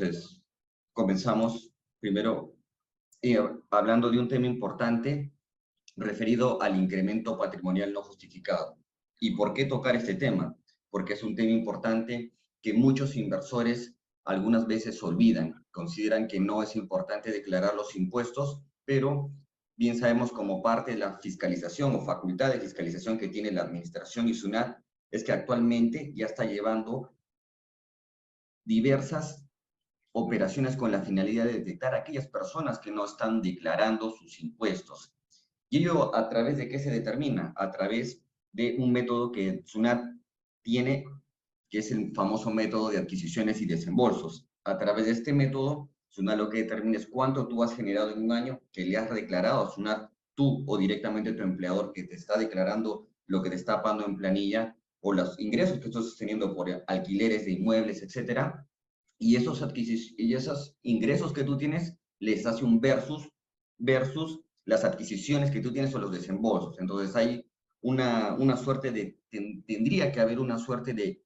Entonces, comenzamos primero hablando de un tema importante referido al incremento patrimonial no justificado. ¿Y por qué tocar este tema? Porque es un tema importante que muchos inversores algunas veces olvidan, consideran que no es importante declarar los impuestos, pero bien sabemos como parte de la fiscalización o facultad de fiscalización que tiene la administración y SUNAT, es que actualmente ya está llevando diversas operaciones con la finalidad de detectar a aquellas personas que no están declarando sus impuestos. ¿Y ello a través de qué se determina? A través de un método que SUNAT tiene, que es el famoso método de adquisiciones y desembolsos. A través de este método, SUNAT lo que determina es cuánto tú has generado en un año que le has declarado a SUNAT, tú o directamente tu empleador que te está declarando lo que te está pagando en planilla, o los ingresos que estás teniendo por alquileres de inmuebles, etcétera, y esos ingresos que tú tienes les hace un versus las adquisiciones que tú tienes o los desembolsos. Entonces hay una suerte de, tendría que haber una suerte de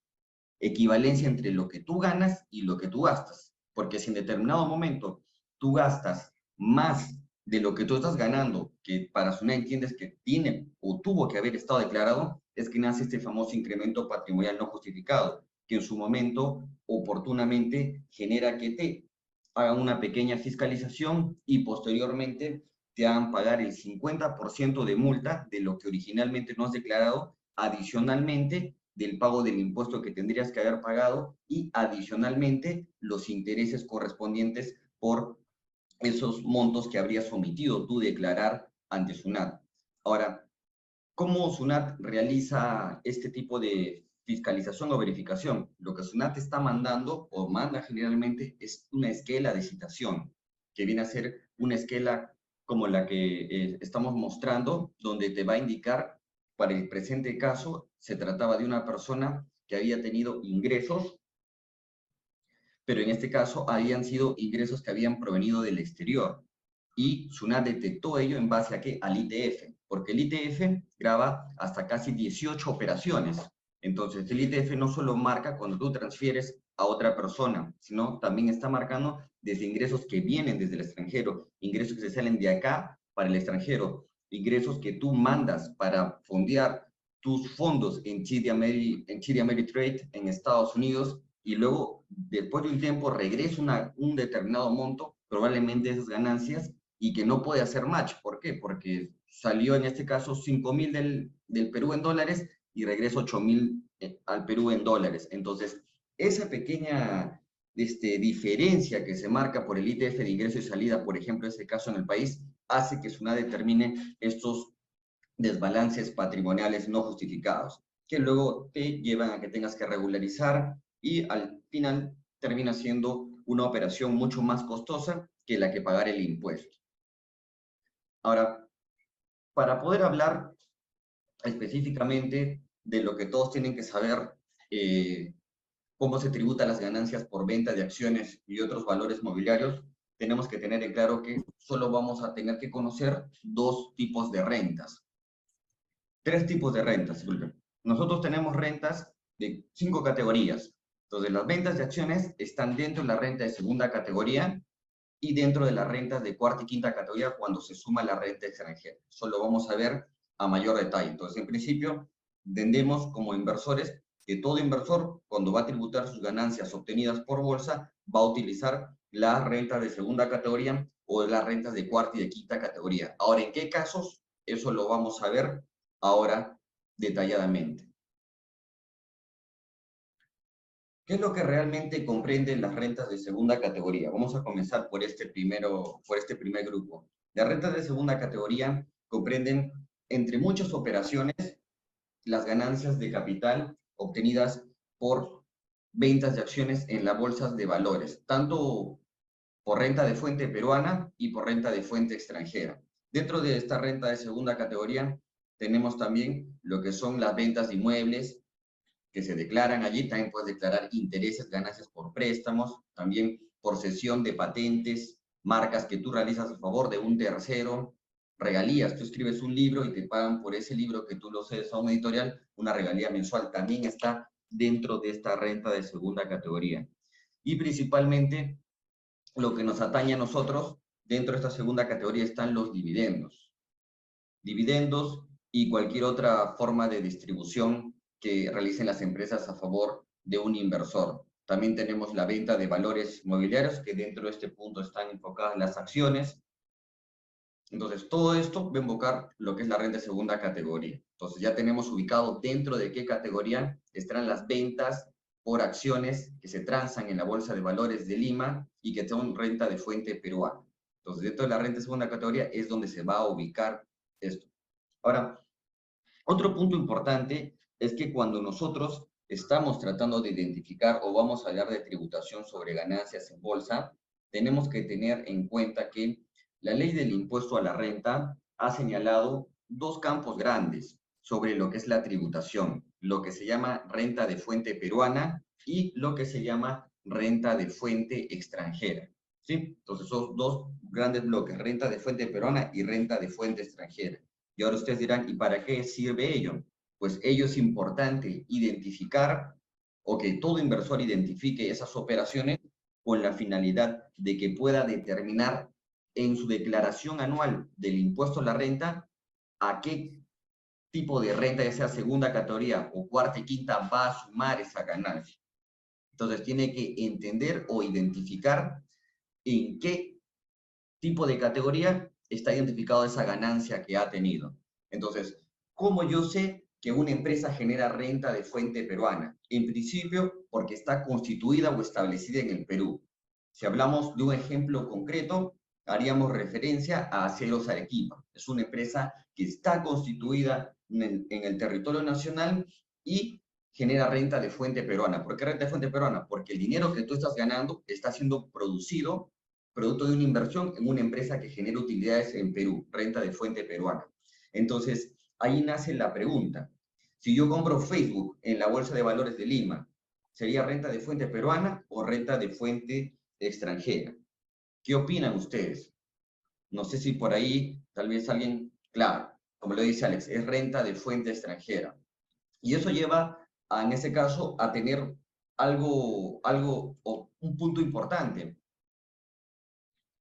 equivalencia entre lo que tú ganas y lo que tú gastas. Porque si en determinado momento tú gastas más de lo que tú estás ganando, que para SUNAT entiendes que tiene o tuvo que haber estado declarado, es que nace este famoso incremento patrimonial no justificado, que en su momento oportunamente genera que te hagan una pequeña fiscalización y posteriormente te hagan pagar el 50% de multa de lo que originalmente no has declarado, adicionalmente del pago del impuesto que tendrías que haber pagado y adicionalmente los intereses correspondientes por esos montos que habrías omitido tú declarar ante SUNAT. Ahora, ¿cómo SUNAT realiza este tipo de fiscalización o verificación? Lo que SUNAT está mandando o manda generalmente es una esquela de citación, que viene a ser una esquela como la que estamos mostrando, donde te va a indicar, para el presente caso, se trataba de una persona que había tenido ingresos, pero en este caso habían sido ingresos que habían provenido del exterior. Y SUNAT detectó ello en base a qué? Al ITF, porque el ITF graba hasta casi 18 operaciones. Entonces, el ITF no solo marca cuando tú transfieres a otra persona, sino también está marcando desde ingresos que vienen desde el extranjero, ingresos que se salen de acá para el extranjero, ingresos que tú mandas para fondear tus fondos en Chile Ameritrade en Estados Unidos, y luego, después de un tiempo, regresa un determinado monto, probablemente esas ganancias, y que no puede hacer match. ¿Por qué? Porque salió en este caso 5.000 del Perú en dólares y regresa 8.000 al Perú en dólares. Entonces, esa pequeña diferencia que se marca por el ITF de ingreso y salida, por ejemplo, en este caso en el país, hace que SUNAT determine estos desbalances patrimoniales no justificados, que luego te llevan a que tengas que regularizar y al final termina siendo una operación mucho más costosa que la que pagar el impuesto. Ahora, para poder hablar específicamente de lo que todos tienen que saber, cómo se tributan las ganancias por venta de acciones y otros valores mobiliarios, tenemos que tener en claro que solo vamos a tener que conocer dos tipos de rentas. Tres tipos de rentas, disculpen. Nosotros tenemos rentas de 5 categorías. Entonces, las ventas de acciones están dentro de la renta de segunda categoría y dentro de las rentas de cuarta y quinta categoría cuando se suma la renta extranjera. Eso lo vamos a ver a mayor detalle. Entonces, en principio, entendemos como inversores que todo inversor, cuando va a tributar sus ganancias obtenidas por bolsa, va a utilizar las rentas de segunda categoría o las rentas de cuarta y de quinta categoría. Ahora, ¿en qué casos? Eso lo vamos a ver ahora detalladamente. ¿Qué es lo que realmente comprenden las rentas de segunda categoría? Vamos a comenzar por este primer grupo. Las rentas de segunda categoría comprenden, entre muchas operaciones, las ganancias de capital obtenidas por ventas de acciones en las bolsas de valores, tanto por renta de fuente peruana y por renta de fuente extranjera. Dentro de esta renta de segunda categoría tenemos también lo que son las ventas de inmuebles que se declaran allí. También puedes declarar intereses, ganancias por préstamos, también por cesión de patentes, marcas que tú realizas a favor de un tercero, regalías. Tú escribes un libro y te pagan por ese libro que tú lo cedes a un editorial, una regalía mensual. También está dentro de esta renta de segunda categoría. Y principalmente lo que nos atañe a nosotros, dentro de esta segunda categoría están los dividendos. Dividendos y cualquier otra forma de distribución que realicen las empresas a favor de un inversor. También tenemos la venta de valores mobiliarios, que dentro de este punto están enfocadas las acciones. Entonces, todo esto va a invocar lo que es la renta de segunda categoría. Entonces, ya tenemos ubicado dentro de qué categoría estarán las ventas por acciones que se transan en la Bolsa de Valores de Lima y que son renta de fuente peruana. Entonces, dentro de la renta de segunda categoría es donde se va a ubicar esto. Ahora, otro punto importante es que cuando nosotros estamos tratando de identificar o vamos a hablar de tributación sobre ganancias en bolsa, tenemos que tener en cuenta que la ley del impuesto a la renta ha señalado dos campos grandes sobre lo que es la tributación, lo que se llama renta de fuente peruana y lo que se llama renta de fuente extranjera. ¿Sí? Entonces, son dos grandes bloques, renta de fuente peruana y renta de fuente extranjera. Y ahora ustedes dirán, ¿y para qué sirve ello? Pues ello es importante identificar o que todo inversor identifique esas operaciones con la finalidad de que pueda determinar en su declaración anual del impuesto a la renta a qué tipo de renta, ya sea segunda categoría o cuarta y quinta, va a sumar esa ganancia. Entonces tiene que entender o identificar en qué tipo de categoría está identificado esa ganancia que ha tenido. Entonces, ¿cómo yo sé que una empresa genera renta de fuente peruana? En principio, porque está constituida o establecida en el Perú. Si hablamos de un ejemplo concreto, haríamos referencia a Aceros Arequipa. Es una empresa que está constituida en el territorio nacional y genera renta de fuente peruana. ¿Por qué renta de fuente peruana? Porque el dinero que tú estás ganando está siendo producido producto de una inversión en una empresa que genera utilidades en Perú, renta de fuente peruana. Entonces, ahí nace la pregunta. Si yo compro Facebook en la Bolsa de Valores de Lima, ¿sería renta de fuente peruana o renta de fuente extranjera? ¿Qué opinan ustedes? No sé si por ahí tal vez alguien, claro, como lo dice Alex, es renta de fuente extranjera. Y eso lleva, en ese caso, a tener o un punto importante.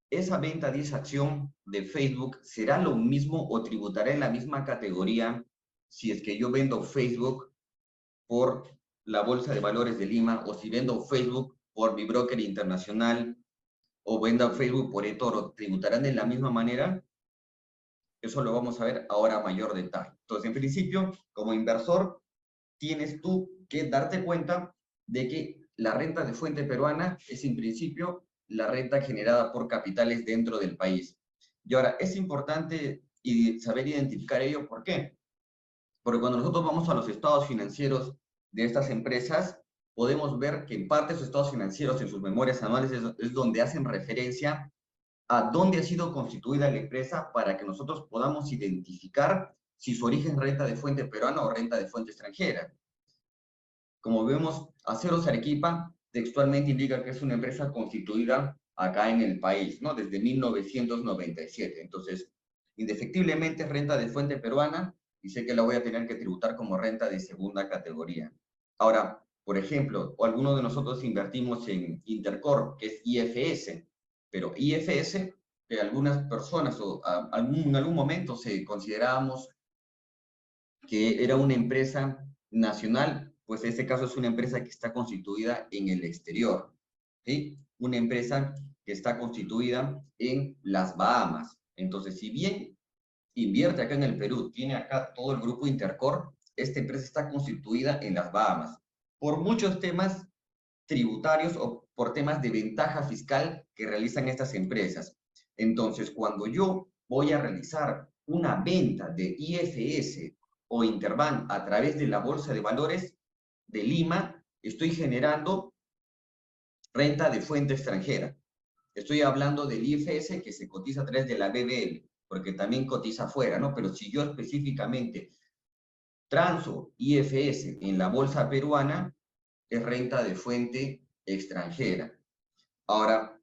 ¿Esa venta de esa acción de Facebook será lo mismo o tributará en la misma categoría si es que yo vendo Facebook por la Bolsa de Valores de Lima o si vendo Facebook por mi broker internacional o vendo Facebook por eToro? ¿Tributarán de la misma manera? Eso lo vamos a ver ahora a mayor detalle. Entonces, en principio, como inversor, tienes tú que darte cuenta de que la renta de fuente peruana es en principio la renta generada por capitales dentro del país. Y ahora, es importante saber identificar ello. ¿Por qué? Porque cuando nosotros vamos a los estados financieros de estas empresas, podemos ver que en parte sus estados financieros, en sus memorias anuales, es donde hacen referencia a dónde ha sido constituida la empresa para que nosotros podamos identificar si su origen es renta de fuente peruana o renta de fuente extranjera. Como vemos, Aceros Arequipa textualmente indica que es una empresa constituida acá en el país, ¿no? Desde 1997. Entonces, indefectiblemente es renta de fuente peruana y sé que la voy a tener que tributar como renta de segunda categoría. Ahora, por ejemplo, o algunos de nosotros invertimos en Intercorp, que es IFS, pero IFS, que algunas personas o en algún momento se considerábamos que era una empresa nacional, pues en este caso es una empresa que está constituida en el exterior, ¿sí? Una empresa que está constituida en las Bahamas. Entonces, si bien invierte acá en el Perú, tiene acá todo el grupo Intercorp, esta empresa está constituida en las Bahamas por muchos temas tributarios o por temas de ventaja fiscal que realizan estas empresas. Entonces, cuando yo voy a realizar una venta de IFS o Interbank a través de la Bolsa de Valores de Lima, estoy generando renta de fuente extranjera. Estoy hablando del IFS que se cotiza a través de la BBL, porque también cotiza afuera, ¿no? Pero si yo específicamente transo IFS en la bolsa peruana, es renta de fuente extranjera. Ahora,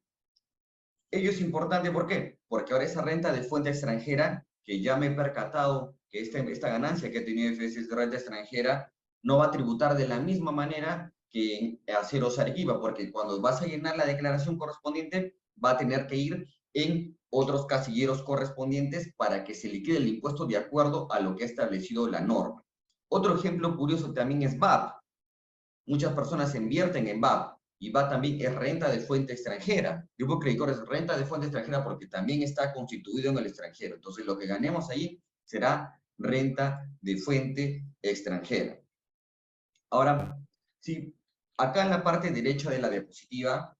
ello es importante, ¿por qué? Porque ahora esa renta de fuente extranjera, que ya me he percatado que esta ganancia que ha tenido IFS de renta extranjera, no va a tributar de la misma manera que en Aceros Arequipa, porque cuando vas a llenar la declaración correspondiente, va a tener que ir en otros casilleros correspondientes para que se liquide el impuesto de acuerdo a lo que ha establecido la norma. Otro ejemplo curioso también es VAP. Muchas personas invierten en VAP, y VAP también es renta de fuente extranjera. Grupo Creditor es renta de fuente extranjera porque también está constituido en el extranjero. Entonces, lo que ganemos ahí será renta de fuente extranjera. Ahora, sí, acá en la parte derecha de la diapositiva,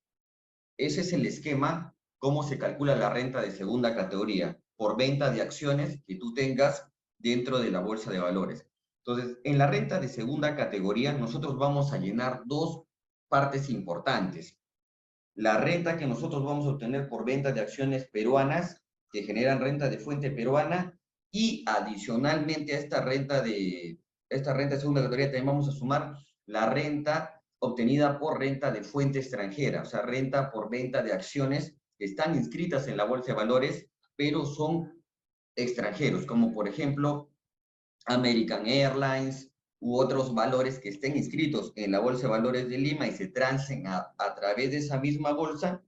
ese es el esquema, cómo se calcula la renta de segunda categoría, por venta de acciones que tú tengas dentro de la bolsa de valores. Entonces, en la renta de segunda categoría, nosotros vamos a llenar dos partes importantes. La renta que nosotros vamos a obtener por venta de acciones peruanas, que generan renta de fuente peruana, y adicionalmente a esta renta de segunda categoría también vamos a sumar la renta obtenida por renta de fuente extranjera, o sea, renta por venta de acciones que están inscritas en la bolsa de valores, pero son extranjeros, como por ejemplo American Airlines u otros valores que estén inscritos en la Bolsa de Valores de Lima y se transen a través de esa misma bolsa,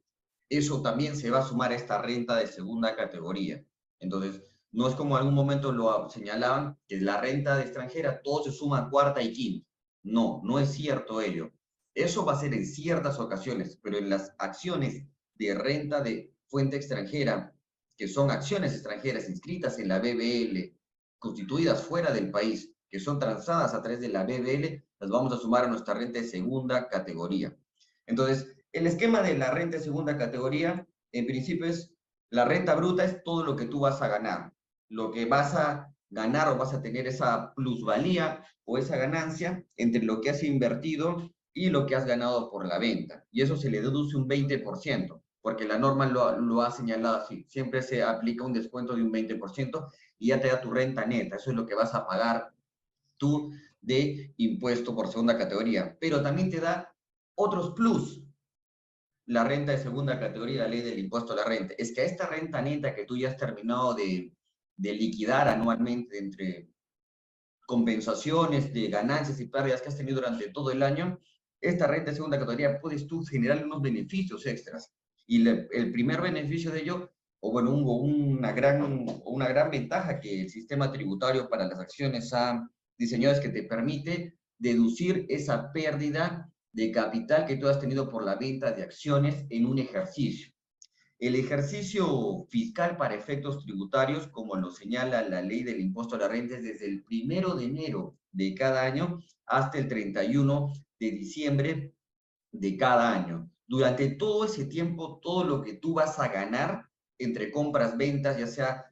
eso también se va a sumar a esta renta de segunda categoría. Entonces, no es como en algún momento lo señalaban, que la renta de extranjera todo se suma a cuarta y quinta. No, no es cierto ello. Eso va a ser en ciertas ocasiones, pero en las acciones de renta de fuente extranjera, que son acciones extranjeras inscritas en la BBL, constituidas fuera del país, que son transadas a través de la BBL, las vamos a sumar a nuestra renta de segunda categoría. Entonces, el esquema de la renta de segunda categoría, en principio es, la renta bruta es todo lo que tú vas a ganar. Lo que vas a ganar o vas a tener esa plusvalía o esa ganancia entre lo que has invertido y lo que has ganado por la venta. Y eso se le deduce un 20%, porque la norma lo ha señalado así. Siempre se aplica un descuento de un 20% y ya te da tu renta neta. Eso es lo que vas a pagar tú de impuesto por segunda categoría. Pero también te da otros plus. La renta de segunda categoría, la ley del impuesto a la renta. Es que a esta renta neta que tú ya has terminado de liquidar anualmente entre compensaciones de ganancias y pérdidas que has tenido durante todo el año, esta renta de segunda categoría puedes tú generar unos beneficios extras. Y el primer beneficio de ello, o bueno, una gran ventaja que el sistema tributario para las acciones ha diseñado es que te permite deducir esa pérdida de capital que tú has tenido por la venta de acciones en un ejercicio. El ejercicio fiscal para efectos tributarios, como lo señala la ley del impuesto a la renta, es desde el 1 de enero de cada año hasta el 31 de diciembre de cada año. Durante todo ese tiempo, todo lo que tú vas a ganar entre compras, ventas, ya sea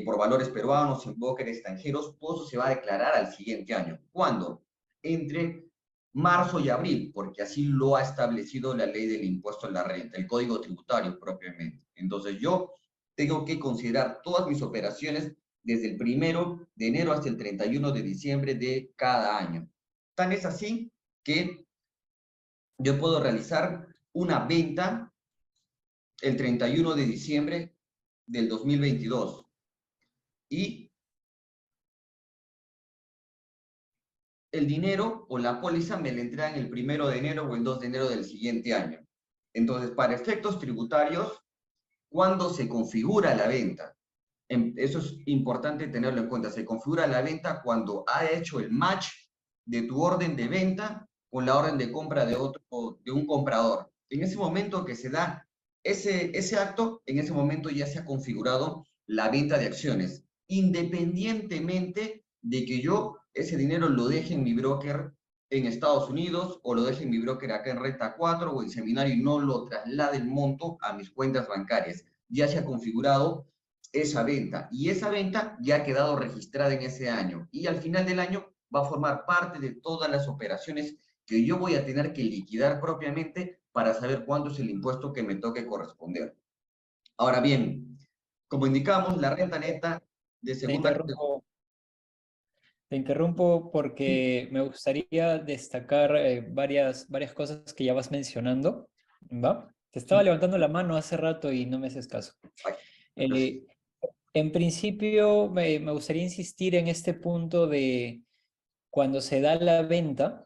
por valores peruanos, en broker extranjeros, todo eso se va a declarar al siguiente año. ¿Cuándo? Entre marzo y abril, porque así lo ha establecido la ley del impuesto a la renta, el código tributario propiamente. Entonces yo tengo que considerar todas mis operaciones desde el 1 de enero hasta el 31 de diciembre de cada año. Tan es así que yo puedo realizar una venta el 31 de diciembre del 2022 y el dinero o la póliza me la entregan el 1 de enero o el 2 de enero del siguiente año. Entonces, para efectos tributarios, ¿cuándo se configura la venta? Eso es importante tenerlo en cuenta. Se configura la venta cuando ha hecho el match de tu orden de venta con la orden de compra de un comprador. En ese momento que se da ese acto, en ese momento ya se ha configurado la venta de acciones, independientemente de que yo ese dinero lo deje en mi broker en Estados Unidos o lo deje en mi broker acá en Renta 4 o en Seminario y no lo traslade el monto a mis cuentas bancarias. Ya se ha configurado esa venta y esa venta ya ha quedado registrada en ese año y al final del año va a formar parte de todas las operaciones que yo voy a tener que liquidar propiamente para saber cuánto es el impuesto que me toque corresponder. Ahora bien, como indicamos, la renta neta de Te segunda categoría. interrumpo, te interrumpo porque me gustaría destacar varias cosas que ya vas mencionando, ¿va? Te estaba Sí, levantando la mano hace rato y no me haces caso. ay, gracias. Eh, en principio, me gustaría insistir en este punto de cuando se da la venta,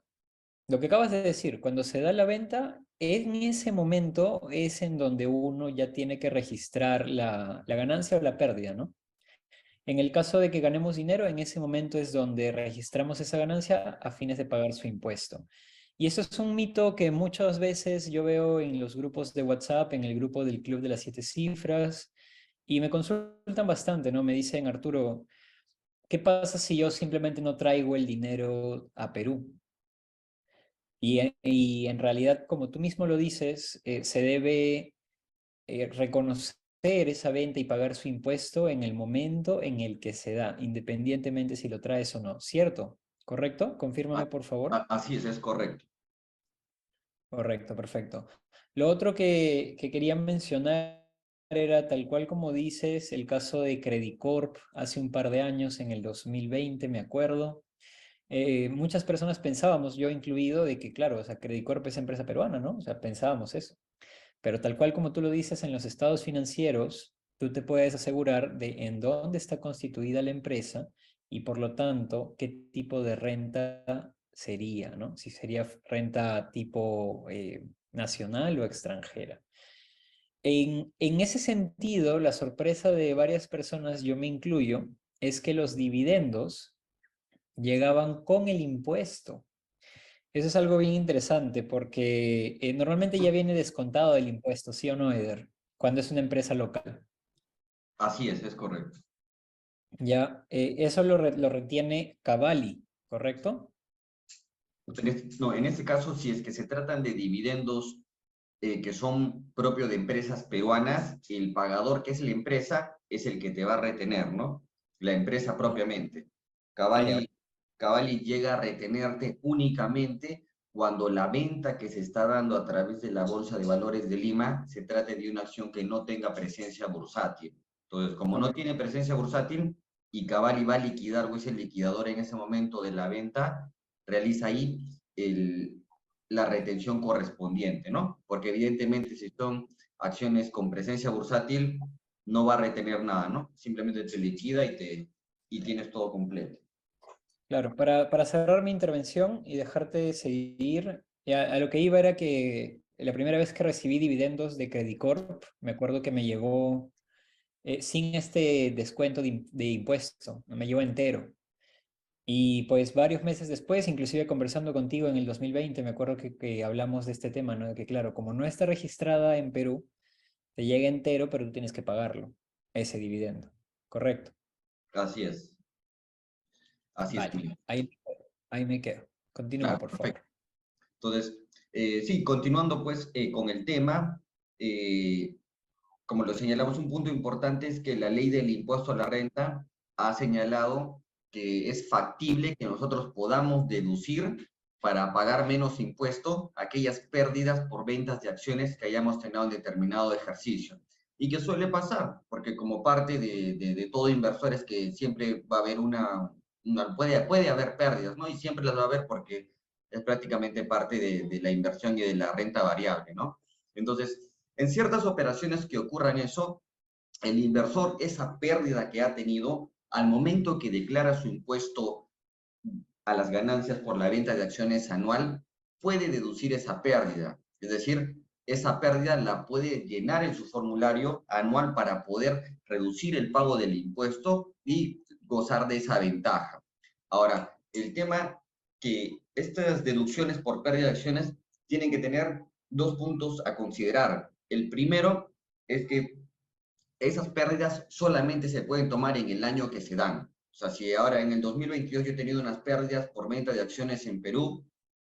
lo que acabas de decir, cuando se da la venta, en ese momento es en donde uno ya tiene que registrar la ganancia o la pérdida, ¿no? En el caso de que ganemos dinero, en ese momento es donde registramos esa ganancia a fines de pagar su impuesto. Y eso es un mito que muchas veces yo veo en los grupos de WhatsApp, en el grupo del Club de las Siete Cifras, y me consultan bastante, ¿no? Me dicen, Arturo, ¿qué pasa si yo simplemente no traigo el dinero a Perú? Y en realidad, como tú mismo lo dices, se debe reconocer esa venta y pagar su impuesto en el momento en el que se da, independientemente si lo traes o no, ¿cierto? ¿Correcto? Confírmame, A- por favor. Así es correcto. Correcto, perfecto. Lo otro que quería mencionar era, tal cual como dices, el caso de Credicorp hace un par de años, en el 2020, me acuerdo. Muchas personas pensábamos, yo incluido, de que, claro, o sea, Credicorp es empresa peruana, ¿no? O sea, pensábamos eso. Pero tal cual como tú lo dices en los estados financieros, tú te puedes asegurar de en dónde está constituida la empresa y por lo tanto qué tipo de renta sería, ¿no? Si sería renta tipo nacional o extranjera. En ese sentido, la sorpresa de varias personas, yo me incluyo, es que los dividendos llegaban con el impuesto. Eso es algo bien interesante porque normalmente ya viene descontado el impuesto, ¿sí o no, Eder? Cuando es una empresa local. Así es correcto. Ya, eso lo retiene Cavalli, ¿correcto? No, en este caso, si es que se tratan de dividendos que son propios de empresas peruanas, el pagador, que es la empresa, es el que te va a retener, ¿no? La empresa propiamente. Ah, ya. Cavalli, Cavalli llega a retenerte únicamente cuando la venta que se está dando a través de la Bolsa de Valores de Lima se trate de una acción que no tenga presencia bursátil. Entonces, como no Ok, tiene presencia bursátil y Cavalli va a liquidar o es el liquidador en ese momento de la venta, realiza ahí la retención correspondiente, ¿no? Porque evidentemente si son acciones con presencia bursátil, no va a retener nada, ¿no? Simplemente te liquida y tienes todo completo. claro, para cerrar mi intervención y dejarte seguir, a lo que iba era que la primera vez que recibí dividendos de Credicorp, me acuerdo que me llegó sin este descuento de impuesto, me llegó entero. Y pues varios meses después, inclusive conversando contigo en el 2020, me acuerdo que hablamos de este tema, ¿no? De que claro, como no está registrada en Perú, te llega entero, pero tú tienes que pagarlo, ese dividendo. Correcto. Así es. Así es, Vale, Julio. ahí me quedo. Continúa, Claro, por perfecto. favor. Entonces, sí, continuando pues con el tema, eh, como lo señalamos, un punto importante es que la ley del impuesto a la renta ha señalado que es factible que nosotros podamos deducir para pagar menos impuesto aquellas pérdidas por ventas de acciones que hayamos tenido en determinado ejercicio. Y que suele pasar, porque como parte de todo inversor es que siempre va a haber puede haber pérdidas, ¿no? Y siempre las va a haber porque es prácticamente parte de la inversión y de la renta variable, ¿no? Entonces, en ciertas operaciones que ocurran eso, el inversor, esa pérdida que ha tenido, al momento que declara su impuesto a las ganancias por la venta de acciones anual, puede deducir esa pérdida. Es decir, esa pérdida la puede llenar en su formulario anual para poder reducir el pago del impuesto y gozar de esa ventaja. Ahora, el tema que estas deducciones por pérdida de acciones tienen que tener dos puntos a considerar. El primero es que esas pérdidas solamente se pueden tomar en el año que se dan. O sea, si ahora en el 2022 yo he tenido unas pérdidas por venta de acciones en Perú,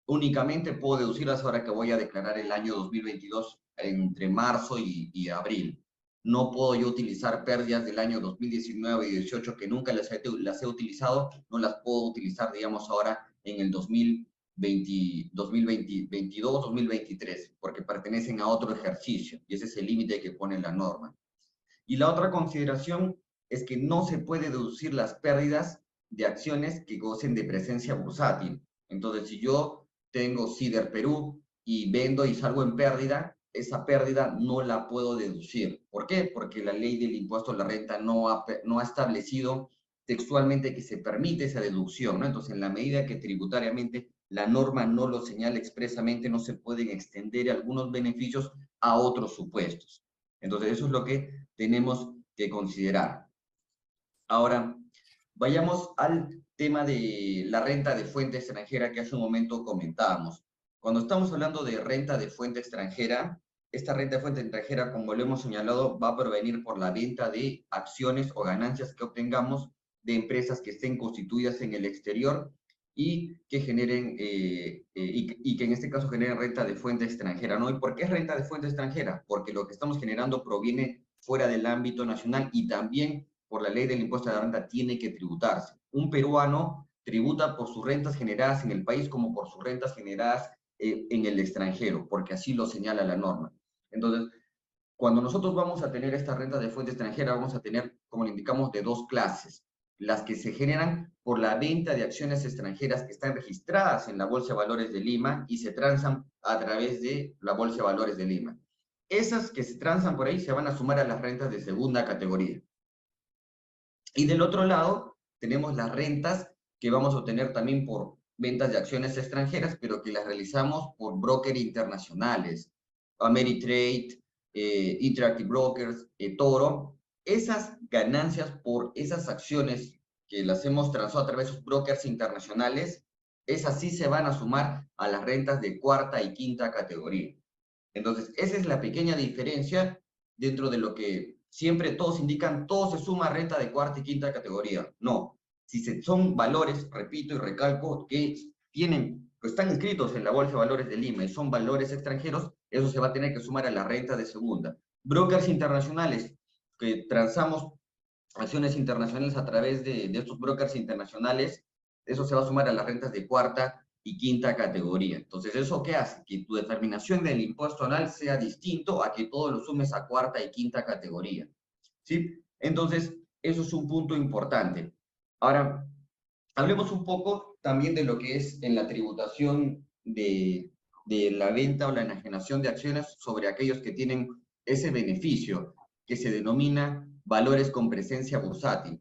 únicamente puedo deducirlas ahora que voy a declarar el año 2022 entre marzo y abril. No puedo yo utilizar pérdidas del año 2019 y 18 que nunca las he utilizado, no las puedo utilizar, digamos, ahora en el 2020, 2022, 2023, porque pertenecen a otro ejercicio y ese es el límite que pone la norma. Y la otra consideración es que no se puede deducir las pérdidas de acciones que gocen de presencia bursátil. Entonces, si yo tengo Cider Perú y vendo y salgo en pérdida, esa pérdida no la puedo deducir. ¿Por qué? Porque la ley del impuesto a la renta no ha establecido textualmente que se permite esa deducción, ¿no? Entonces, en la medida que tributariamente la norma no lo señala expresamente, no se pueden extender algunos beneficios a otros supuestos. Entonces, eso es lo que tenemos que considerar. Ahora, vayamos al tema de la renta de fuente extranjera que hace un momento comentábamos. Cuando estamos hablando de renta de fuente extranjera, esta renta de fuente extranjera, como lo hemos señalado, va a provenir por la venta de acciones o ganancias que obtengamos de empresas que estén constituidas en el exterior y que generen, y que en este caso generen renta de fuente extranjera, ¿no? ¿Y por qué es renta de fuente extranjera? Porque lo que estamos generando proviene fuera del ámbito nacional y también por la ley del impuesto de la renta tiene que tributarse. Un peruano tributa por sus rentas generadas en el país como por sus rentas generadas en el extranjero, porque así lo señala la norma. Entonces, cuando nosotros vamos a tener esta renta de fuente extranjera, vamos a tener, como le indicamos, de dos clases. Las que se generan por la venta de acciones extranjeras que están registradas en la Bolsa de Valores de Lima y se transan a través de la Bolsa de Valores de Lima. Esas que se transan por ahí se van a sumar a las rentas de segunda categoría. Y del otro lado, tenemos las rentas que vamos a obtener también por ventas de acciones extranjeras, pero que las realizamos por brokers internacionales, Ameritrade, Interactive Brokers, Toro. Esas ganancias por esas acciones que las hemos transado a través de sus brokers internacionales, esas sí se van a sumar a las rentas de cuarta y quinta categoría. Entonces, esa es la pequeña diferencia dentro de lo que siempre todos indican, todo se suma a renta de cuarta y quinta categoría. No, si son valores, repito y recalco, que tienen, que están inscritos en la Bolsa de Valores de Lima y son valores extranjeros, eso se va a tener que sumar a la renta de segunda. Brokers internacionales, que transamos acciones internacionales a través de estos brokers internacionales, eso se va a sumar a las rentas de cuarta y quinta categoría. Entonces, ¿eso qué hace? Que tu determinación del impuesto anual sea distinto a que todo lo sumes a cuarta y quinta categoría. ¿Sí? Entonces, eso es un punto importante. Ahora, hablemos un poco también de lo que es en la tributación de la venta o la enajenación de acciones sobre aquellos que tienen ese beneficio que se denomina valores con presencia bursátil.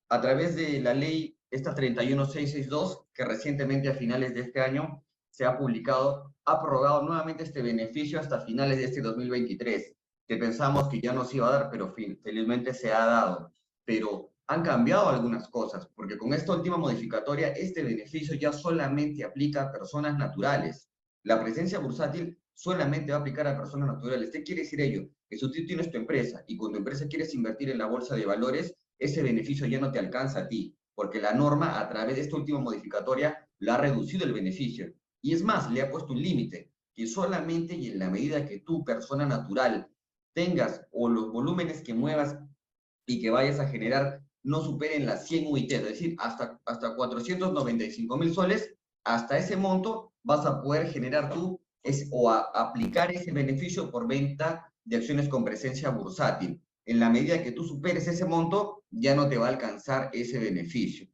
A través de la ley esta 31662, que recientemente a finales de este año se ha publicado, ha prorrogado nuevamente este beneficio hasta finales de este 2023, que pensamos que ya no se iba a dar, pero felizmente se ha dado. Pero han cambiado algunas cosas, porque con esta última modificatoria, este beneficio ya solamente aplica a personas naturales. La presencia bursátil solamente va a aplicar a personas naturales. ¿Qué quiere decir ello? Que si tú tienes tu empresa y con tu empresa quieres invertir en la bolsa de valores, ese beneficio ya no te alcanza a ti, porque la norma a través de esta última modificatoria la ha reducido el beneficio. Y es más, le ha puesto un límite, que solamente y en la medida que tú, persona natural, tengas o los volúmenes que muevas y que vayas a generar no superen las 100 UIT, es decir, hasta 495.000 soles, hasta ese monto vas a poder generar tú o aplicar ese beneficio por venta de acciones con presencia bursátil. En la medida que tú superes ese monto, ya no te va a alcanzar ese beneficio.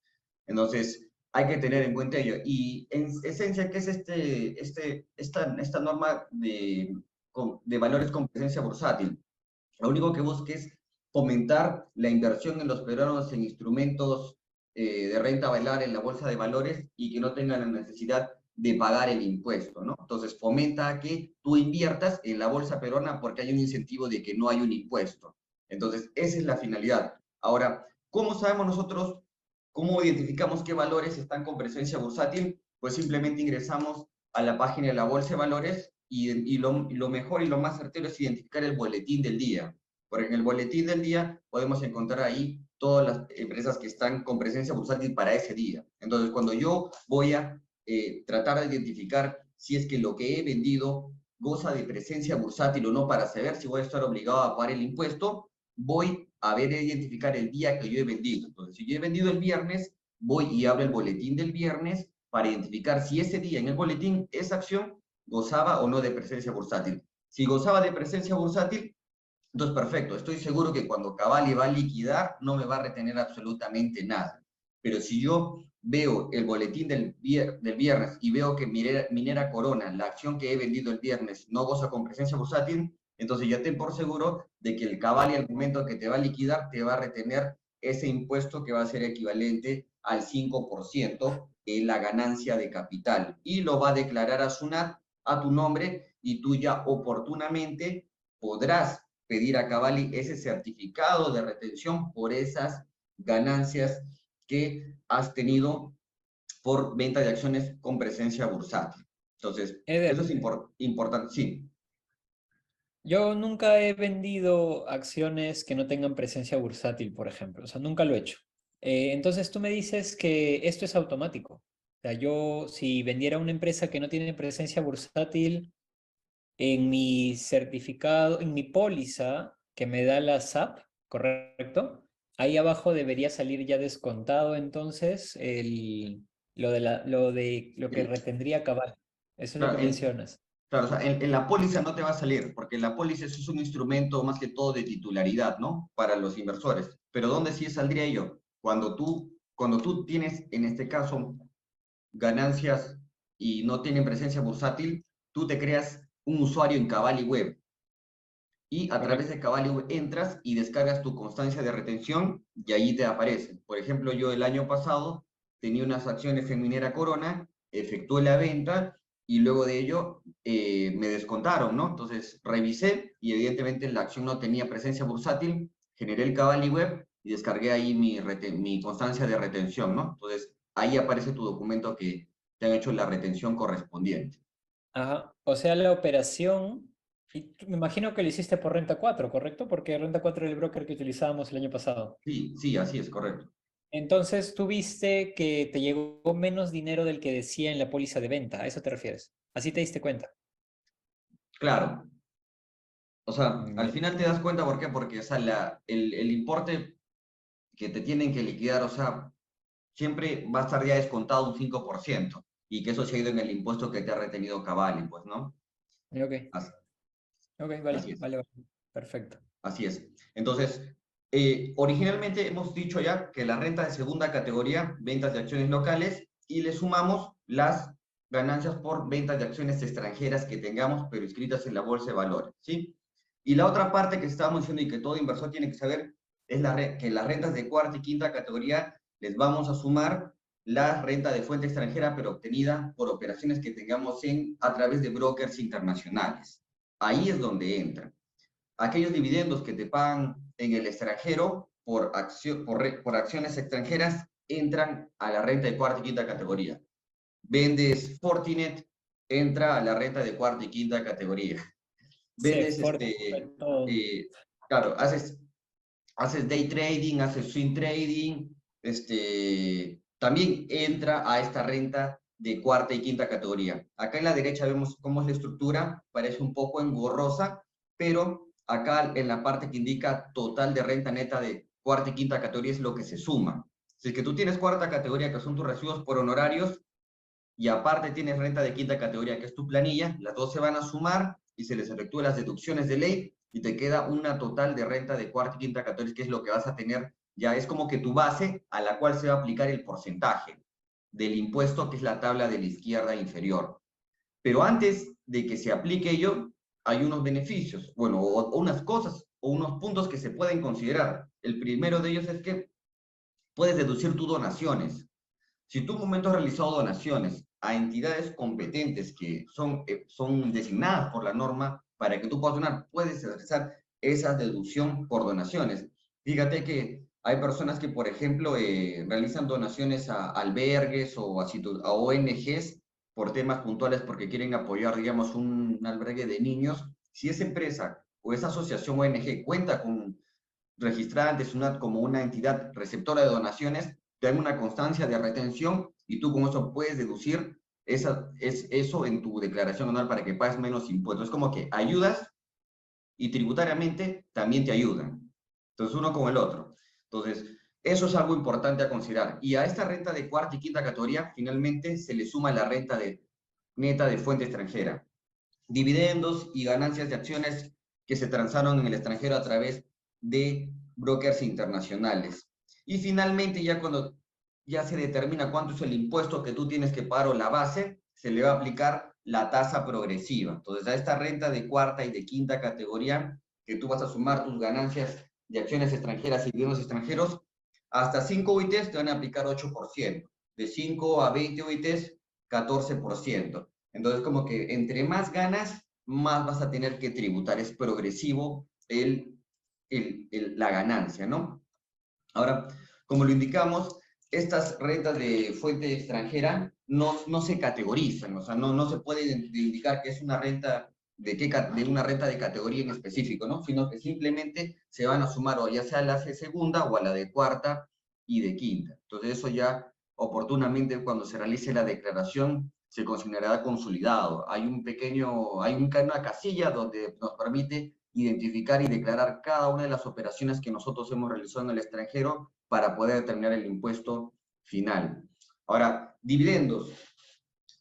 Entonces, hay que tener en cuenta ello. Y en esencia, ¿qué es esta norma de valores con presencia bursátil? Lo único que busca es fomentar la inversión en los peruanos en instrumentos de renta variable en la bolsa de valores y que no tengan la necesidad de pagar el impuesto, ¿no? Entonces fomenta que tú inviertas en la bolsa peruana porque hay un incentivo de que no hay un impuesto. Entonces, esa es la finalidad. Ahora, ¿cómo sabemos nosotros, cómo identificamos qué valores están con presencia bursátil? Pues simplemente ingresamos a la página de la bolsa de valores y lo mejor y lo más certero es identificar el boletín del día. Porque en el boletín del día podemos encontrar ahí todas las empresas que están con presencia bursátil para ese día. Entonces, cuando yo voy a tratar de identificar si es que lo que he vendido goza de presencia bursátil o no para saber si voy a estar obligado a pagar el impuesto, voy a ver identificar el día que yo he vendido. Entonces, si yo he vendido el viernes, voy y abro el boletín del viernes para identificar si ese día en el boletín esa acción gozaba o no de presencia bursátil. Si gozaba de presencia bursátil, entonces perfecto, estoy seguro que cuando Cavalli va a liquidar no me va a retener absolutamente nada. Pero si yo veo el boletín del viernes y veo que Minera Corona, la acción que he vendido el viernes, no goza con presencia bursátil, entonces ya ten por seguro de que el Cavalli al momento que te va a liquidar te va a retener ese impuesto que va a ser equivalente al 5% la ganancia de capital y lo va a declarar a SUNAT a tu nombre y tú ya oportunamente podrás pedir a Cavalli ese certificado de retención por esas ganancias que has tenido por venta de acciones con presencia bursátil. Entonces, Eder, eso es importante, sí. yo nunca he vendido acciones que no tengan presencia bursátil, por ejemplo. O sea, nunca lo he hecho. Entonces tú me dices que esto es automático. O sea, yo si vendiera una empresa que no tiene presencia bursátil en mi certificado, en mi póliza que me da la SAP, ¿correcto? Ahí abajo debería salir ya descontado entonces lo que El, retendría cabal. Eso es lo que claro, mencionas. claro, o sea, en la póliza no te va a salir, porque la póliza es un instrumento más que todo de titularidad, ¿no? Para los inversores. Pero ¿dónde sí saldría ello? Cuando tú tienes, en este caso, ganancias y no tienen presencia bursátil, tú te creas un usuario en Cavalli Web y a través Correcto. de Cavalli Web entras y descargas tu constancia de retención y ahí te aparece. Por ejemplo, yo el año pasado tenía unas acciones en Minera Corona, efectué la venta y luego de ello me descontaron, ¿no? Entonces revisé y evidentemente la acción no tenía presencia bursátil, generé el Cavalli Web y descargué ahí mi constancia de retención, ¿no? Entonces ahí aparece tu documento que te han hecho la retención correspondiente. Ajá. O sea, la operación, me imagino que lo hiciste por Renta 4, ¿correcto? Porque Renta 4 era el broker que utilizábamos el año pasado. Sí, sí, así es, correcto. Entonces, tú viste que te llegó menos dinero del que decía en la póliza de venta, ¿a eso te refieres? Así te diste cuenta. Claro, o sea, Mm, al ya. final te das cuenta, ¿por qué? Porque, o sea, el importe que te tienen que liquidar, o sea, siempre va a estar ya descontado un 5% y que eso se ha ido en el impuesto que te ha retenido Cavalli, pues, ¿no? Ok, Así, ok, así vale, es, vale, vale. Perfecto. así es. Entonces, originalmente hemos dicho ya que la renta de segunda categoría, ventas de acciones locales, y le sumamos las ganancias por ventas de acciones extranjeras que tengamos, pero inscritas en la bolsa de valores, ¿sí? Y la otra parte que estábamos diciendo y que todo inversor tiene que saber es que las rentas de cuarta y quinta categoría les vamos a sumar la renta de fuente extranjera, pero obtenida por operaciones que tengamos a través de brokers internacionales. Ahí es donde entra aquellos dividendos que te pagan en el extranjero por acciones extranjeras entran a la renta de cuarta y quinta categoría. Vendes Fortinet, entra a la renta de cuarta y quinta categoría. Se Vendes, fortalece todo. claro, haces day trading, haces swing trading, también entra a esta renta de cuarta y quinta categoría. Acá en la derecha vemos cómo es la estructura, parece un poco engorrosa, pero acá en la parte que indica total de renta neta de cuarta y quinta categoría es lo que se suma. Si es que tú tienes cuarta categoría, que son tus recibos por honorarios, y aparte tienes renta de quinta categoría, que es tu planilla, las dos se van a sumar y se les efectúan las deducciones de ley y te queda una total de renta de cuarta y quinta categoría, que es lo que vas a tener, ya es como que tu base a la cual se va a aplicar el porcentaje del impuesto, que es la tabla de la izquierda inferior. Pero antes de que se aplique ello, hay unos beneficios, bueno, o unas cosas o unos puntos que se pueden considerar. El primero de ellos es que puedes deducir tus donaciones. Si tú en un momento has realizado donaciones a entidades competentes que son designadas por la norma para que tú puedas donar, puedes realizar esa deducción por donaciones. Fíjate que hay personas que, por ejemplo, realizan donaciones a albergues o a ONGs por temas puntuales porque quieren apoyar, digamos, un albergue de niños. Si esa empresa o esa asociación ONG cuenta con registrada ante SUNAT como una entidad receptora de donaciones, te dan una constancia de retención y tú con eso puedes deducir eso en tu declaración anual para que pagues menos impuestos. Es como que ayudas y tributariamente también te ayudan. Entonces, uno con el otro. Entonces, eso es algo importante a considerar. Y a esta renta de cuarta y quinta categoría, finalmente se le suma la renta neta de fuente extranjera. Dividendos y ganancias de acciones que se transaron en el extranjero a través de brokers internacionales. Y finalmente, ya cuando ya se determina cuánto es el impuesto que tú tienes que pagar o la base, se le va a aplicar la tasa progresiva. Entonces, a esta renta de cuarta y de quinta categoría, que tú vas a sumar tus ganancias de acciones extranjeras y bienes extranjeros, hasta 5 UITs te van a aplicar 8%. de 5 a 20 UITs, 14%. Entonces, como que entre más ganas, más vas a tener que tributar. Es progresivo la ganancia, ¿no? Ahora, como lo indicamos, estas rentas de fuente extranjera no se categorizan, o sea, no se puede indicar que es una renta de una renta de categoría en específico, ¿no? Sino que simplemente se van a sumar o ya sea a la de segunda o a la de cuarta y de quinta. Entonces eso ya oportunamente cuando se realice la declaración se considerará consolidado. Hay una casilla donde nos permite identificar y declarar cada una de las operaciones que nosotros hemos realizado en el extranjero para poder determinar el impuesto final. Ahora, dividendos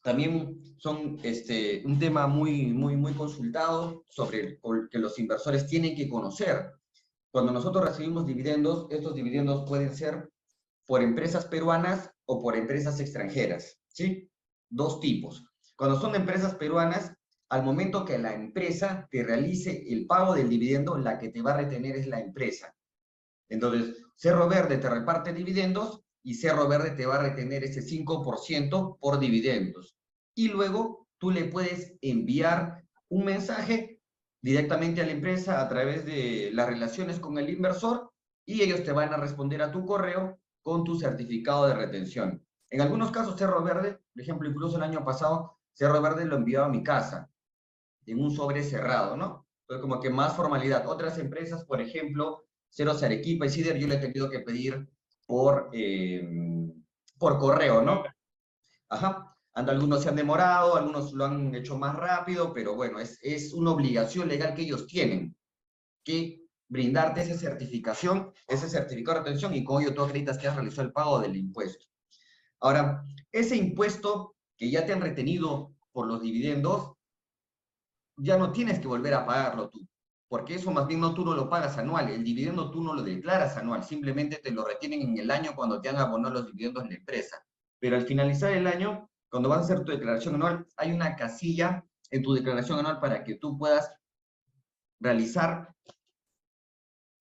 también son un tema muy consultado sobre el que los inversores tienen que conocer. Cuando nosotros recibimos dividendos, estos dividendos pueden ser por empresas peruanas o por empresas extranjeras, ¿sí? Dos tipos. Cuando son empresas peruanas, al momento que la empresa te realice el pago del dividendo, la que te va a retener es la empresa. Entonces, Cerro Verde te reparte dividendos y Cerro Verde te va a retener ese 5% por dividendos. Y luego tú le puedes enviar un mensaje directamente a la empresa a través de las relaciones con el inversor y ellos te van a responder a tu correo con tu certificado de retención. En algunos casos, Cerro Verde, por ejemplo, incluso el año pasado, Cerro Verde lo envió a mi casa en un sobre cerrado, ¿no? Entonces, como que más formalidad. Otras empresas, por ejemplo, Ceros Arequipa y Cider, yo le he tenido que pedir por correo, ¿no? Ajá. Algunos se han demorado, algunos lo han hecho más rápido, pero bueno, es una obligación legal que ellos tienen que brindarte esa certificación, ese certificado de retención y con ello tú acreditas que has realizado el pago del impuesto. Ahora, ese impuesto que ya te han retenido por los dividendos, ya no tienes que volver a pagarlo tú, porque eso más bien tú no lo pagas anual, el dividendo tú no lo declaras anual, simplemente te lo retienen en el año cuando te han abonado los dividendos en la empresa. Pero al finalizar el año, cuando vas a hacer tu declaración anual, hay una casilla en tu declaración anual para que tú puedas realizar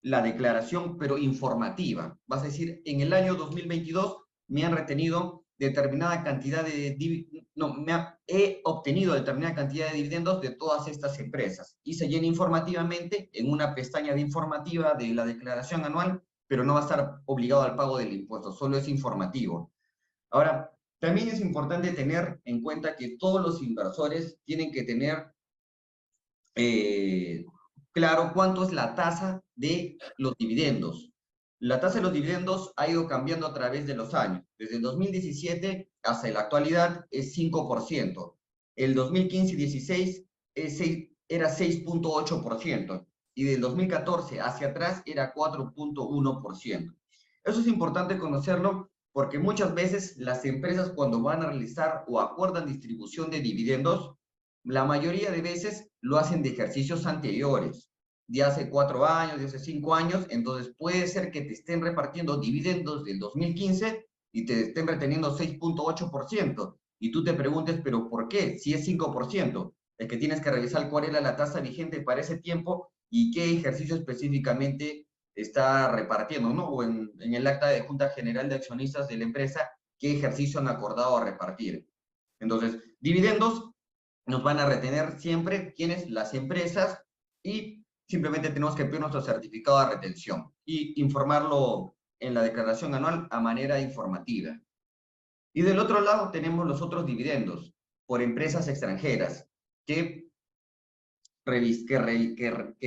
la declaración, pero informativa. Vas a decir, en el año 2022 me han retenido determinada cantidad he obtenido determinada cantidad de dividendos de todas estas empresas. Y se llena informativamente en una pestaña de informativa de la declaración anual, pero no va a estar obligado al pago del impuesto, solo es informativo. Ahora, también es importante tener en cuenta que todos los inversores tienen que tener claro cuánto es la tasa de los dividendos. La tasa de los dividendos ha ido cambiando a través de los años. Desde el 2017 hasta la actualidad es 5%. El 2015 y 16 era 6.8%. Y del 2014 hacia atrás era 4.1%. Eso es importante conocerlo porque muchas veces las empresas cuando van a realizar o acuerdan distribución de dividendos, la mayoría de veces lo hacen de ejercicios anteriores, de hace 4 años, de hace 5 años, entonces puede ser que te estén repartiendo dividendos del 2015 y te estén reteniendo 6.8%. Y tú te preguntes, ¿pero por qué? Si es 5%. Es que tienes que revisar cuál era la tasa vigente para ese tiempo y qué ejercicio específicamente está repartiendo, ¿no? O en el acta de Junta General de Accionistas de la empresa, qué ejercicio han acordado a repartir. Entonces, dividendos nos van a retener siempre quienes, las empresas, y simplemente tenemos que pedir nuestro certificado de retención y informarlo en la declaración anual a manera informativa. Y del otro lado tenemos los otros dividendos por empresas extranjeras que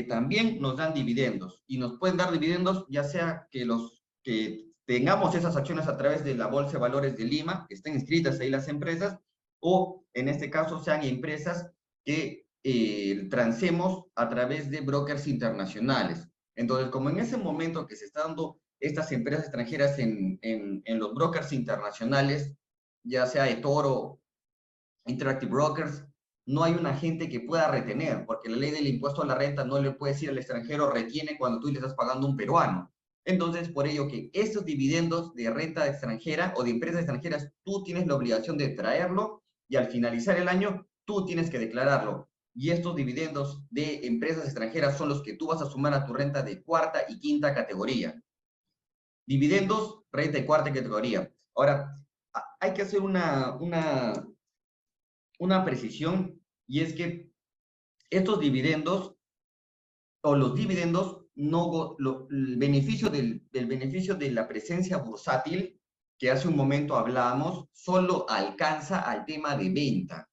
también nos dan dividendos y nos pueden dar dividendos ya sea que tengamos esas acciones a través de la Bolsa de Valores de Lima, que estén inscritas ahí las empresas, o en este caso sean empresas que transemos a través de brokers internacionales. Entonces, como en ese momento que se están dando estas empresas extranjeras en los brokers internacionales, ya sea eToro, Interactive Brokers, no hay un agente que pueda retener, porque la ley del impuesto a la renta no le puede decir al extranjero retiene cuando tú le estás pagando a un peruano. Entonces, por ello que estos dividendos de renta extranjera o de empresas extranjeras, tú tienes la obligación de traerlo y al finalizar el año, tú tienes que declararlo. Y estos dividendos de empresas extranjeras son los que tú vas a sumar a tu renta de cuarta y quinta categoría. Dividendos, renta de cuarta categoría. Ahora, hay que hacer una precisión, y es que estos dividendos o los dividendos, no, el beneficio del beneficio de la presencia bursátil, que hace un momento hablábamos, solo alcanza al tema de venta.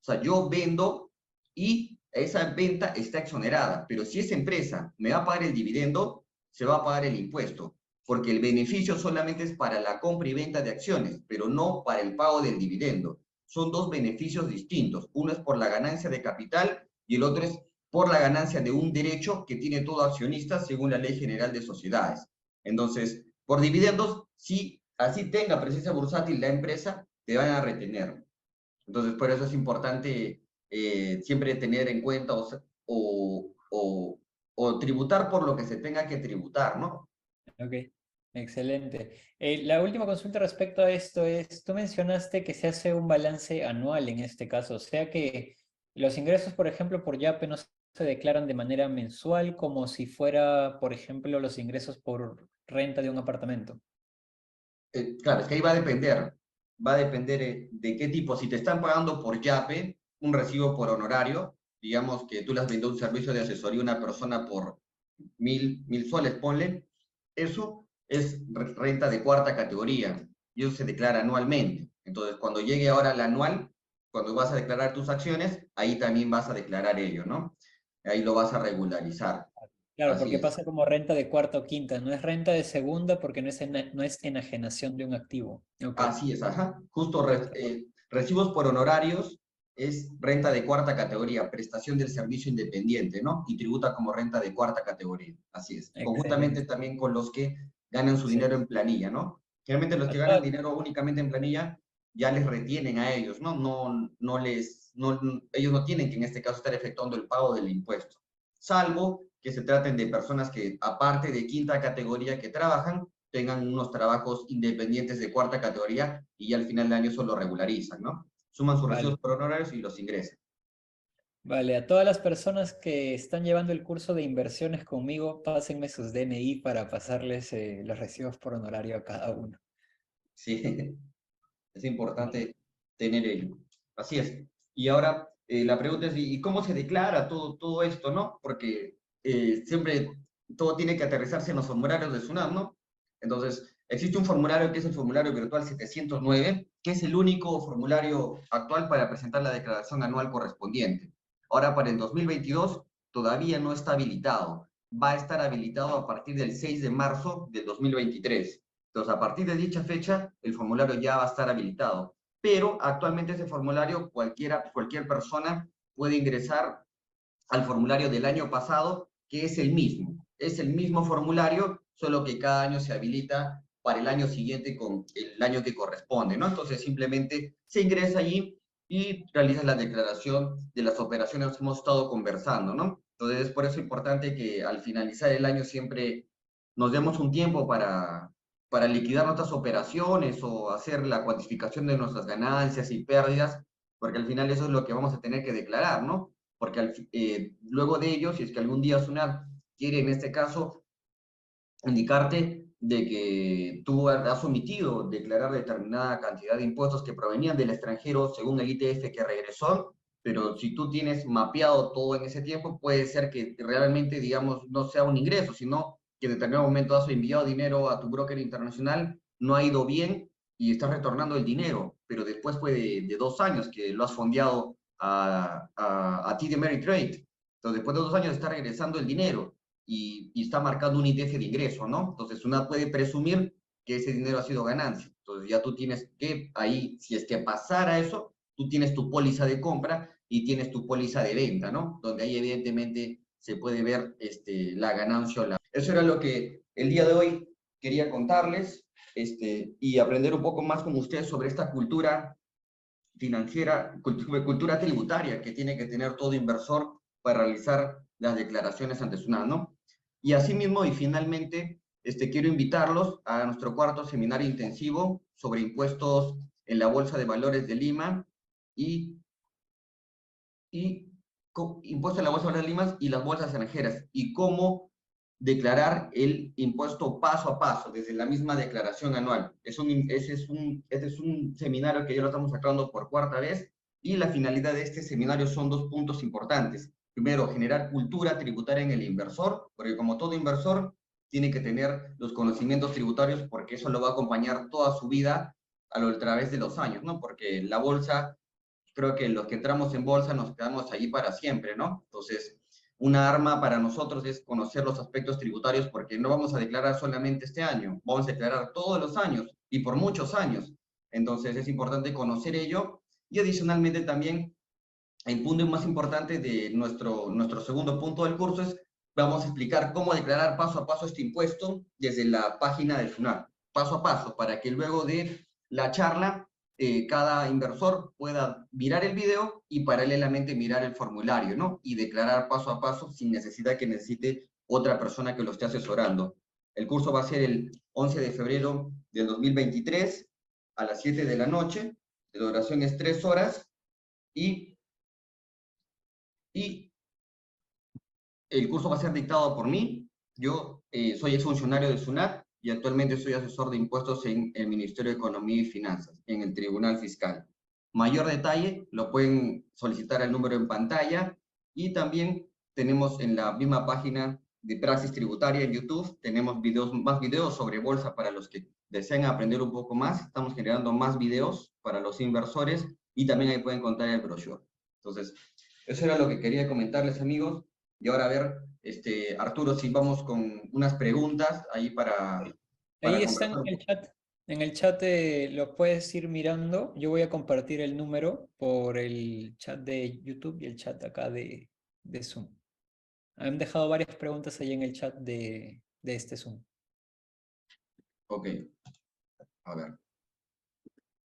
O sea, yo vendo y esa venta está exonerada, pero si esa empresa me va a pagar el dividendo, se va a pagar el impuesto, porque el beneficio solamente es para la compra y venta de acciones, pero no para el pago del dividendo. Son dos beneficios distintos. Uno es por la ganancia de capital y el otro es por la ganancia de un derecho que tiene todo accionista según la Ley General de Sociedades. Entonces, por dividendos, si así tenga presencia bursátil la empresa, te van a retener. Entonces, por eso es importante siempre tener en cuenta o tributar por lo que se tenga que tributar, ¿no? Ok, excelente. La última consulta respecto a esto es, tú mencionaste que se hace un balance anual en este caso, o sea que los ingresos, por ejemplo, por YAPE no se declaran de manera mensual como si fuera, por ejemplo, los ingresos por renta de un apartamento. Claro, es que ahí va a depender de qué tipo. Si te están pagando por YAPE, un recibo por honorario, digamos que tú le has vendido un servicio de asesoría a una persona por 1.000 soles, ponle, eso es renta de cuarta categoría y eso se declara anualmente. Entonces, cuando llegue ahora el anual, cuando vas a declarar tus acciones, ahí también vas a declarar ello, ¿no? Ahí lo vas a regularizar. Claro, Así porque es. pasa como renta de cuarta o quinta, no es renta de segunda porque no es enajenación de un activo. Ok, Así es, ajá. Justo listo. recibos por honorarios es renta de cuarta categoría, prestación del servicio independiente, ¿no? Y tributa como renta de cuarta categoría. Así es. Conjuntamente Excelente. también con los que ganan su dinero en Excelente. planilla, ¿no? Generalmente los A que ganan toda- dinero únicamente en planilla ya les retienen a ellos, ¿no? Ellos no tienen que en este caso estar efectuando el pago del impuesto, salvo que se traten de personas que, aparte de quinta categoría que trabajan, tengan unos trabajos independientes de cuarta categoría y ya al final del año eso lo regularizan, ¿no? Suman sus recibos Vale. por honorarios y los ingresan. Vale, a todas las personas que están llevando el curso de inversiones conmigo, pásenme sus DNI para pasarles los recibos por honorario a cada uno. Sí, es Vale. importante tener ello. Así es. Y ahora la pregunta es, ¿y cómo se declara todo esto, no? Porque siempre todo tiene que aterrizarse en los formularios de SUNAT, ¿no? Entonces, existe un formulario que es el formulario virtual 709, que es el único formulario actual para presentar la declaración anual correspondiente. Ahora, para el 2022, todavía no está habilitado. Va a estar habilitado a partir del 6 de marzo del 2023. Entonces, a partir de dicha fecha, el formulario ya va a estar habilitado. Pero actualmente ese formulario, cualquier persona puede ingresar al formulario del año pasado, que es el mismo. Es el mismo formulario, solo que cada año se habilita para el año siguiente con el año que corresponde, ¿no? Entonces simplemente se ingresa allí y realiza la declaración de las operaciones que hemos estado conversando, ¿no? Entonces es por eso importante que al finalizar el año siempre nos demos un tiempo para liquidar nuestras operaciones o hacer la cuantificación de nuestras ganancias y pérdidas, porque al final eso es lo que vamos a tener que declarar, ¿no? Porque luego de ello, si es que algún día SUNAT quiere, en este caso, indicarte de que tú has omitido declarar determinada cantidad de impuestos que provenían del extranjero según el ITF que regresó, pero si tú tienes mapeado todo en ese tiempo, puede ser que realmente, digamos, no sea un ingreso, sino que en determinado momento has enviado dinero a tu broker internacional, no ha ido bien y estás retornando el dinero, pero después fue de 2 años que lo has fondeado a ti de Ameritrade. Entonces, después de 2 años está regresando el dinero y está marcando un ITF de ingreso, ¿no? Entonces, una puede presumir que ese dinero ha sido ganancia. Entonces, ya tú tienes que, ahí, si es que pasara eso, tú tienes tu póliza de compra y tienes tu póliza de venta, ¿no? Donde ahí evidentemente se puede ver la ganancia o la... Eso era lo que el día de hoy quería contarles y aprender un poco más con ustedes sobre esta cultura financiera, cultura tributaria que tiene que tener todo inversor para realizar las declaraciones ante SUNAT, ¿no? Y asimismo, y finalmente, quiero invitarlos a nuestro cuarto seminario intensivo sobre impuestos en la Bolsa de Valores de Lima y, y impuestos en la Bolsa de Valores de Lima y las bolsas extranjeras y cómo declarar el impuesto paso a paso, desde la misma declaración anual. Ese es un seminario que ya lo estamos sacando por cuarta vez, y la finalidad de este seminario son dos puntos importantes. Primero, generar cultura tributaria en el inversor, porque como todo inversor, tiene que tener los conocimientos tributarios, porque eso lo va a acompañar toda su vida a través de los años, ¿no? Porque la bolsa, creo que los que entramos en bolsa nos quedamos allí para siempre, ¿no? Entonces, una arma para nosotros es conocer los aspectos tributarios, porque no vamos a declarar solamente este año, vamos a declarar todos los años y por muchos años. Entonces, es importante conocer ello, y adicionalmente también, el punto más importante de nuestro segundo punto del curso es, vamos a explicar cómo declarar paso a paso este impuesto desde la página del SUNAT, paso a paso, para que luego de la charla cada inversor pueda mirar el video y paralelamente mirar el formulario, ¿no? Y declarar paso a paso sin necesidad que necesite otra persona que lo esté asesorando. El curso va a ser el 11 de febrero del 2023 a las 7 de la noche, la duración es 3 horas, y el curso va a ser dictado por mí. Yo soy exfuncionario de SUNAT y actualmente soy asesor de impuestos en el Ministerio de Economía y Finanzas, en el Tribunal Fiscal. Mayor detalle lo pueden solicitar al número en pantalla, y también tenemos en la misma página de Praxis Tributaria en YouTube, tenemos más videos sobre bolsa para los que desean aprender un poco más. Estamos generando más videos para los inversores, y también ahí pueden encontrar el brochure. Entonces, eso era lo que quería comentarles, amigos. Y ahora, a ver, Arturo, si vamos con unas preguntas ahí para Ahí están conversar. en el chat. En el chat lo puedes ir mirando. Yo voy a compartir el número por el chat de YouTube y el chat acá de Zoom. Han dejado varias preguntas ahí en el chat de este Zoom. Ok, a ver.